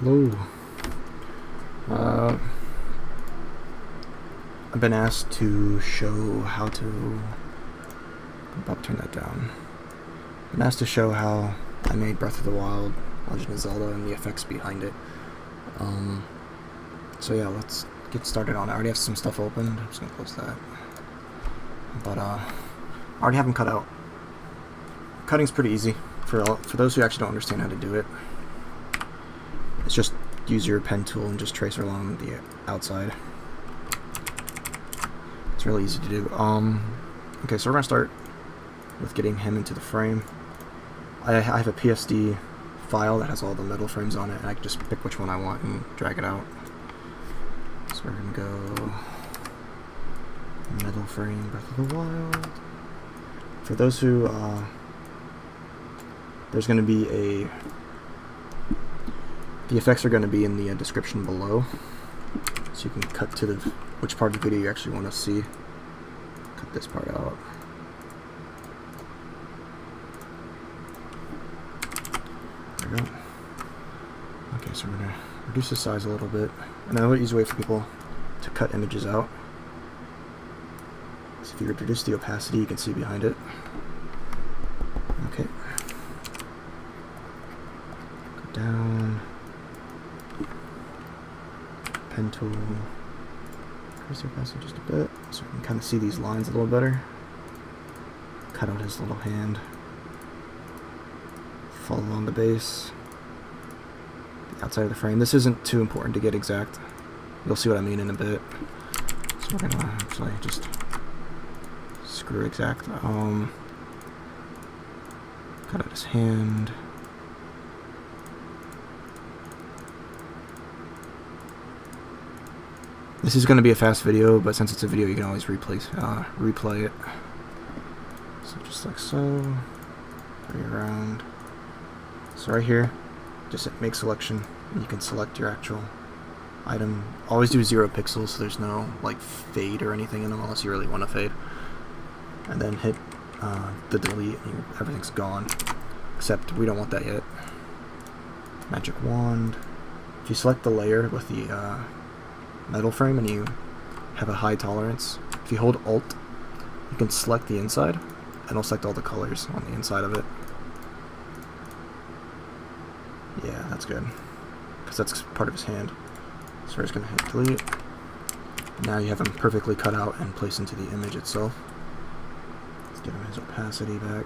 Hello. I've been asked to show how to... I'm about to turn that down. I've been asked to show how I made Breath of the Wild, Legend of Zelda, and the effects behind it. So yeah, let's get started on it. I already have some stuff opened. I'm just gonna close that. But I already have them cut out. Cutting's pretty easy for those who actually don't understand how to do it. It's just use your pen tool and just trace along the outside. It's really easy to do. Okay, so we're gonna start with getting him into the frame. I have a PSD file that has all the metal frames on it, and I can just pick which one I want and drag it out. So we're gonna go metal frame, Breath of the Wild. For those who there's gonna be the effects are going to be in the description below, so you can cut to which part of the video you actually want to see. Cut this part out. There we go. Okay, so we're going to reduce the size a little bit. And another easy way for people to cut images out is if you reduce the opacity, you can see behind it. Okay. Go down. Pen tool, increase the opacity just a bit so we can kind of see these lines a little better. Cut out his little hand, follow on the base, the outside of the frame. This isn't too important to get exact. You'll see what I mean in a bit. So we're gonna actually just screw exact. Cut out his hand. This is going to be a fast video, but since it's a video, you can always replay it. So just like so, bring it around. So right here, just make selection, and you can select your actual item. Always do 0 pixels, so there's no like fade or anything in them unless you really want to fade. And then hit the delete, and everything's gone. Except we don't want that yet. Magic wand. If you select the layer with the metal frame and you have a high tolerance, if you hold Alt, you can select the inside and it'll select all the colors on the inside of it. Yeah, that's good, because that's part of his hand. So we're just going to hit delete. Now you have him perfectly cut out and placed into the image itself. Let's get him his opacity back.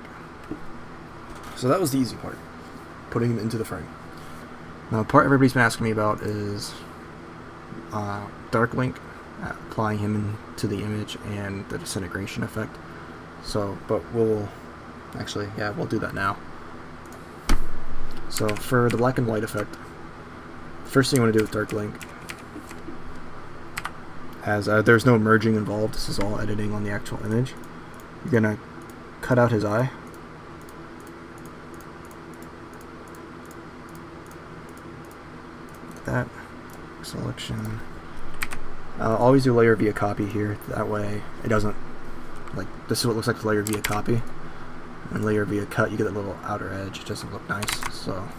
So that was the easy part, putting him into the frame. Now the part everybody's been asking me about is dark link, applying him into the image, and the disintegration effect. So, but we'll do that now. So for the black and white effect, first thing you want to do with dark link, as there's no merging involved, this is all editing on the actual image. You're gonna cut out his eye. Like that. Selection. Always do layer via copy here, that way it doesn't, like, this is what it looks like to layer via copy, and layer via cut, you get that little outer edge. It doesn't look nice, so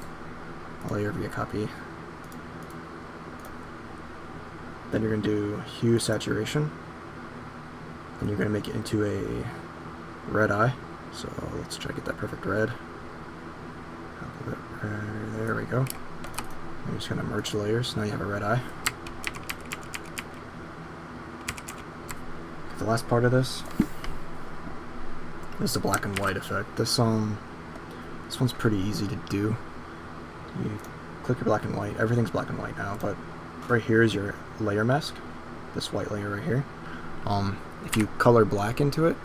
I'll layer via copy. Then you're going to do hue saturation, and you're going to make it into a red eye. So let's try to get that perfect red. A little bit redder. There we go. I'm just going to merge the layers. Now you have a red eye. The last part of this is the black and white effect. This one's pretty easy to do. You click your black and white. Everything's black and white now, but right here is your layer mask. This white layer right here. If you color black into it,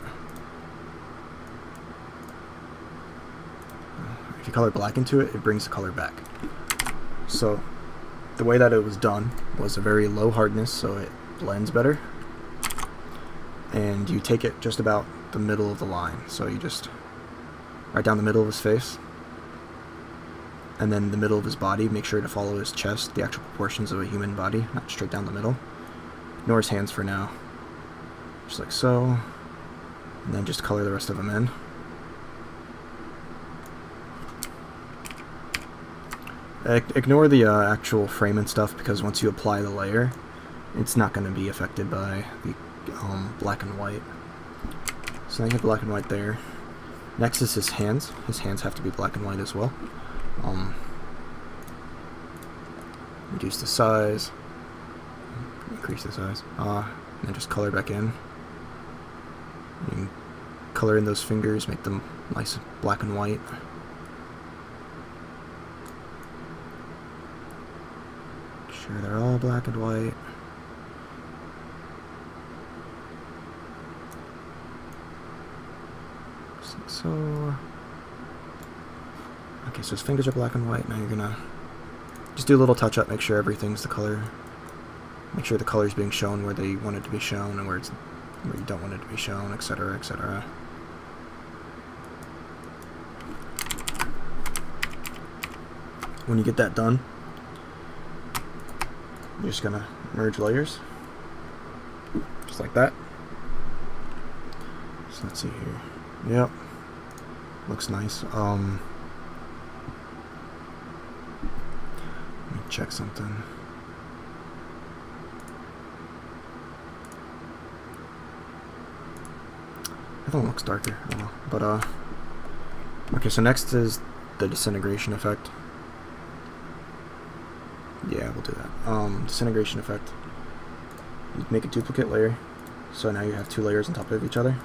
it brings the color back. So the way that it was done was a very low hardness, so it blends better. And you take it just about the middle of the line. So you just right down the middle of his face, and then the middle of his body. Make sure to follow his chest, the actual proportions of a human body, not straight down the middle. Ignore his hands for now. Just like so. And then just color the rest of them in. Ignore the actual frame and stuff, because once you apply the layer, it's not going to be affected by the black and white. So now you have black and white there. Next is his hands. His hands have to be black and white as well. Reduce the size, increase the size, and then just color back in. You can color in those fingers, make them nice black and white. Make sure they're all black and white. Just like so. Okay, so his fingers are black and white. Now you're gonna just do a little touch up, make sure everything's the color. Make sure the color's being shown where they want it to be shown and where you don't want it to be shown, etc., etc. When you get that done, you're just gonna merge layers, just like that. So let's see here. Yep, looks nice. Let me check something. I think it looks darker, but okay, so next is the disintegration effect. Yeah, we'll do that. Disintegration effect. You make a duplicate layer, so now you have two layers on top of each other.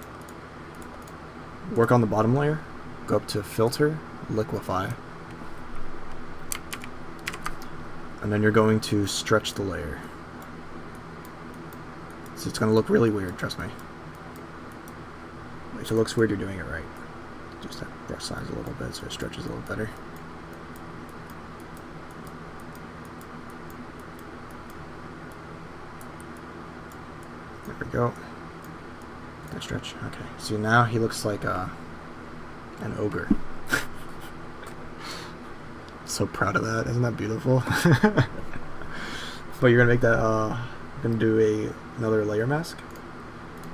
Work on the bottom layer, go up to Filter, Liquefy, and then you're going to stretch the layer. So it's going to look really weird, trust me. If it looks weird, you're doing it right. Just that brush size a little bit so it stretches a little better. There we go. That stretch. Okay. See, now he looks like an ogre. So proud of that. Isn't that beautiful? But you're gonna make that. Gonna do another layer mask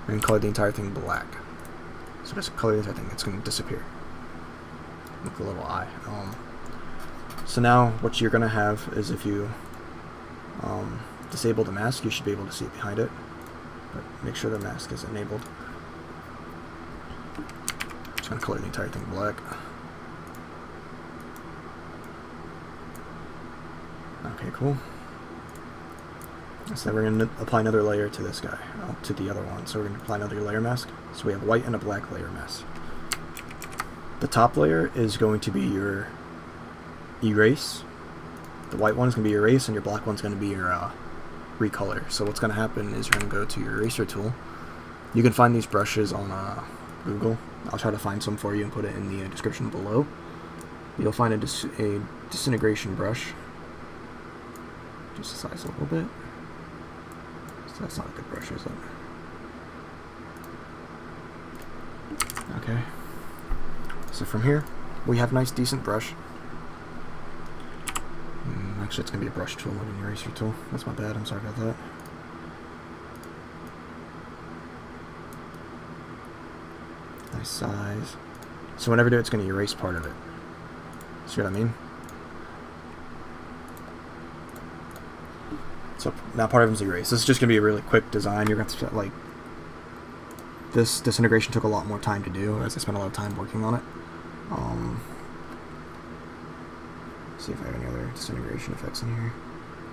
and color the entire thing black. So just color the entire thing. It's gonna disappear. With a little eye. So now what you're gonna have is, if you disable the mask, you should be able to see it behind it. But make sure the mask is enabled. Just gonna color the entire thing black. Okay, cool. So then we're gonna apply another layer to this guy, to the other one. So we're gonna apply another layer mask. So we have white and a black layer mask. The top layer is going to be your erase. The white one is gonna be your erase, and your black one's gonna be your recolor. So what's going to happen is you're going to go to your eraser tool. You can find these brushes on Google. I'll try to find some for you and put it in the description below. You'll find a disintegration brush. Just size a little bit. So that's not a good brush, is it? Okay. So from here, we have a nice decent brush. Actually, it's going to be a brush tool, not an eraser tool. That's my bad. I'm sorry about that. Nice size. So whenever you do it, it's going to erase part of it. See what I mean? So now part of it's erased. This is just going to be a really quick design. You're going to have to, like, this disintegration took a lot more time to do, as I spent a lot of time working on it. See if I have any other disintegration effects in here.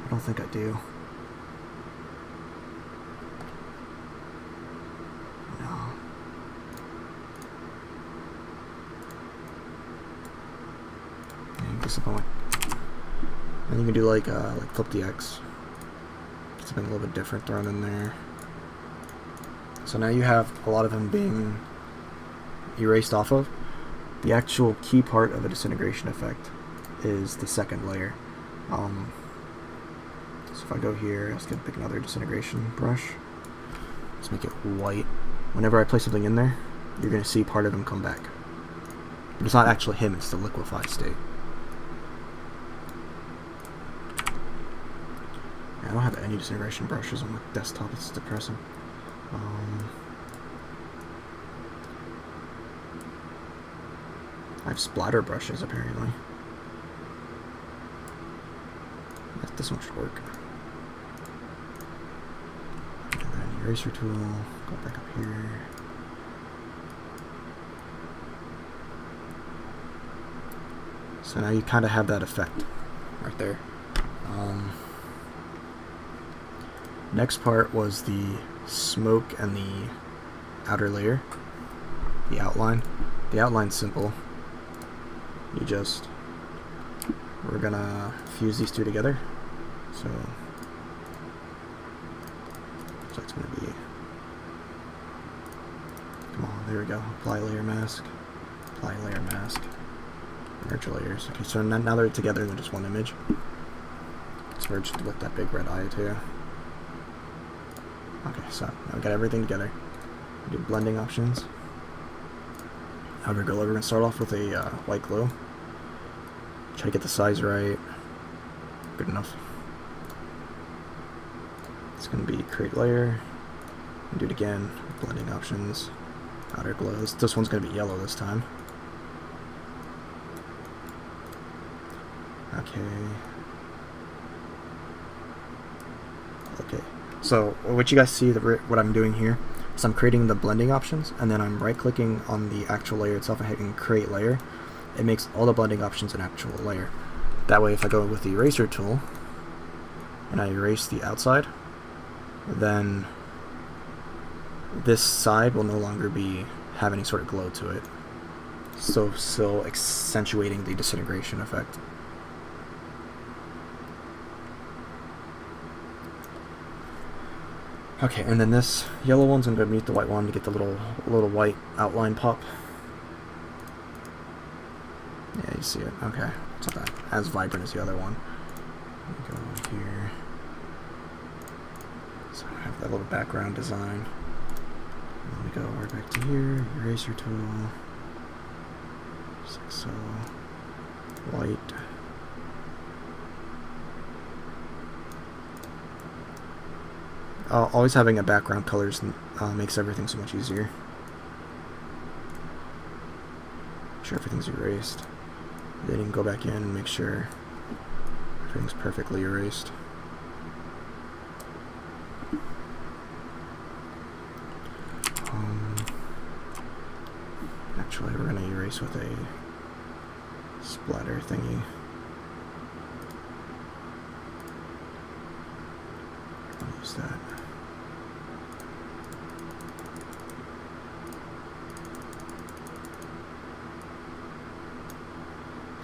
I don't think I do. No. And guess if I want, and you can do like flip the X. It's been a little bit different thrown in there. So now you have a lot of them being erased off of. The actual key part of a disintegration effect is the second layer. So if I go here, let's pick another disintegration brush. Let's make it white. Whenever I place something in there, you're going to see part of him come back. But it's not actually him, it's the liquefied state. I don't have any disintegration brushes on my desktop, it's depressing. I have splatter brushes apparently. this one should work. And then eraser tool, go back up here. So now you kind of have that effect right there. Next part was the smoke and the outer layer, the outline. The outline's simple. We're gonna fuse these two together. So it's gonna be, come on, there we go. Apply layer mask, apply layer mask, merge layers. Okay, so now they're together in just one image. It's merged with that big red eye too. Okay, so now we got everything together. We do blending options. We're gonna start off with a white glue. Try to get the size right. Good enough. It's gonna be create layer. And do it again. Blending options. Outer glow. This one's gonna be yellow this time. Okay. Okay. So what you guys see, what I'm doing here is I'm creating the blending options, and then I'm right clicking on the actual layer itself and hitting create layer. It makes all the blending options an actual layer. That way if I go with the eraser tool and I erase the outside, then this side will no longer have any sort of glow to it. So still accentuating the disintegration effect. Okay, and then this yellow one's gonna go underneath the white one to get the little white outline pop. Yeah, you see it. Okay, it's not that as vibrant as the other one. Go over here. So I have that little background design. And then we go right back to here. Eraser tool. Just like so. White. Always having a background colors makes everything so much easier. Make sure everything's erased. Then you can go back in and make sure everything's perfectly erased. Actually, we're going to erase with a splatter thingy. I'll use that.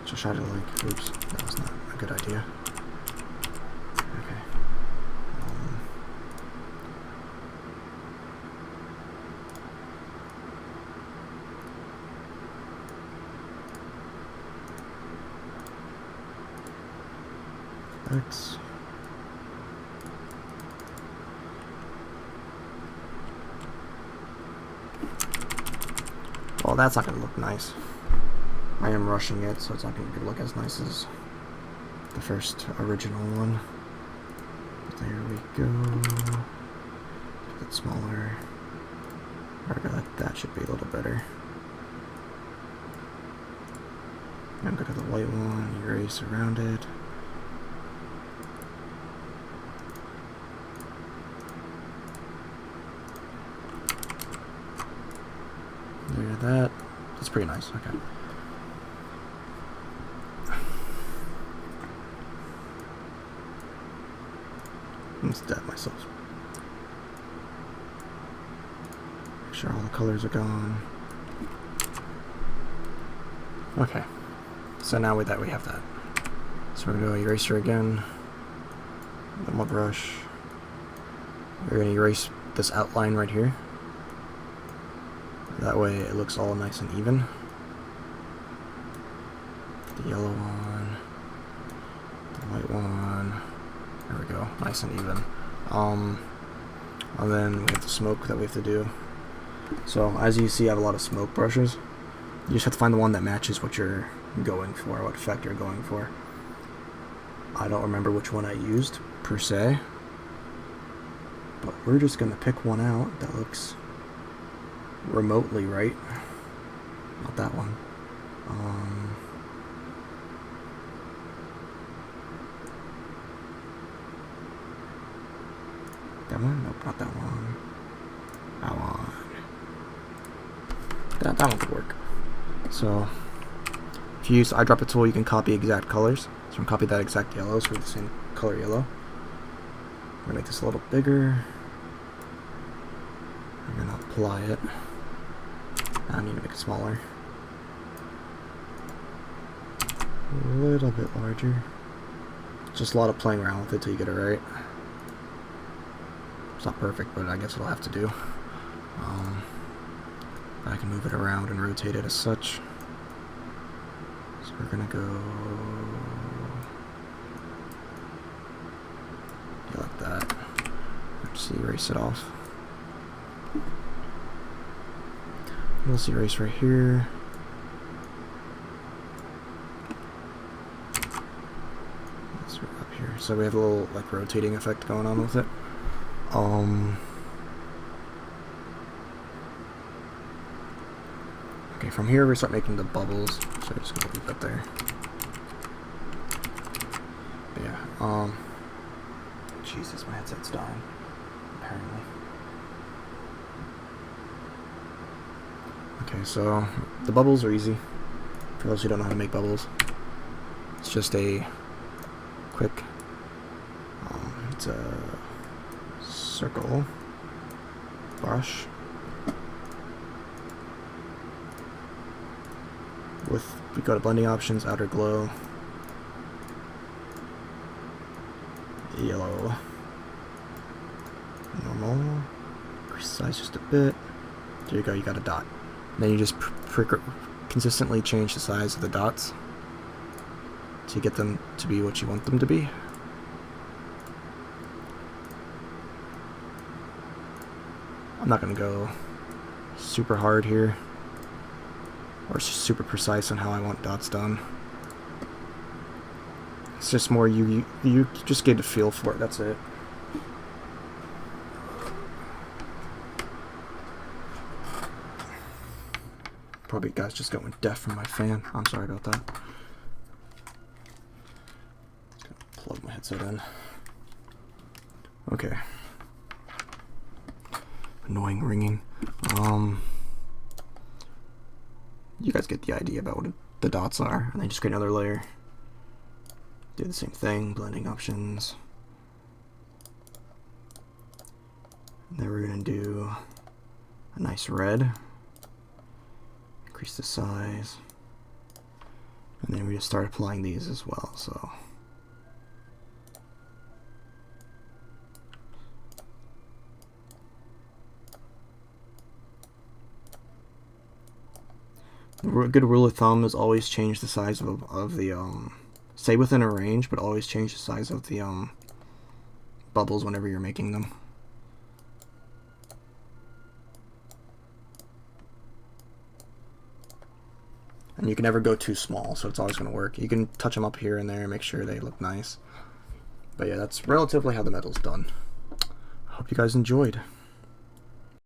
Just try to oops, that was not a good idea. Okay. X. Well, that's not going to look nice. I am rushing it, so it's not going to look as nice as the first original one. There we go. Get it smaller. That should be a little better. Now go to the white one, erase around it. There, that's pretty nice. Okay. Let's dab myself. Make sure all the colors are gone. Okay. So now with that, we have that. So we're going to eraser again. Then we'll brush. We're going to erase this outline right here. That way it looks all nice and even. The yellow one. The white one. There we go. Nice and even. And then we have the smoke that we have to do. So as you see, I have a lot of smoke brushes. You just have to find the one that matches what you're going for, what effect you're going for. I don't remember which one I used, per se. But we're just going to pick one out that looks remotely right. Not that one. That one? Nope, not that one. That one. That one could work. So, if you use the eyedropper tool, you can copy exact colors. So I'm going to copy that exact yellow, so we have the same color yellow. I'm going to make this a little bigger. I'm going to apply it. I need to make it smaller. A little bit larger. Just a lot of playing around with it till you get it right. It's not perfect, but I guess it'll have to do. I can move it around and rotate it as such. So we're gonna go like that. Just erase it off. Let's erase right here. Let's go up here. So we have a little like rotating effect going on with it. Okay, from here we start making the bubbles. So I'm just gonna leave that there. But yeah. Jesus, my headset's dying. Apparently. Okay, so the bubbles are easy. For those who don't know how to make bubbles, it's just a quick. It's a circle brush with, we go to blending options, outer glow, yellow, normal, increase size just a bit. There you go, you got a dot. And then you just consistently change the size of the dots to get them to be what you want them to be. I'm not going to go super hard here or super precise on how I want dots done. It's just more you just get a feel for it, that's it. Probably guys just going deaf from my fan. I'm sorry about that. Just gonna plug my headset in. Okay. Annoying ringing. You guys get the idea about what the dots are, and then just create another layer. Do the same thing, blending options. And then we're gonna do a nice red. Increase the size. And then we just start applying these as well, so. A good rule of thumb is always change the size of the, stay within a range, but always change the size of the, bubbles whenever you're making them. And you can never go too small, so it's always going to work. You can touch them up here and there and make sure they look nice. But yeah, that's relatively how the metal's done. I hope you guys enjoyed.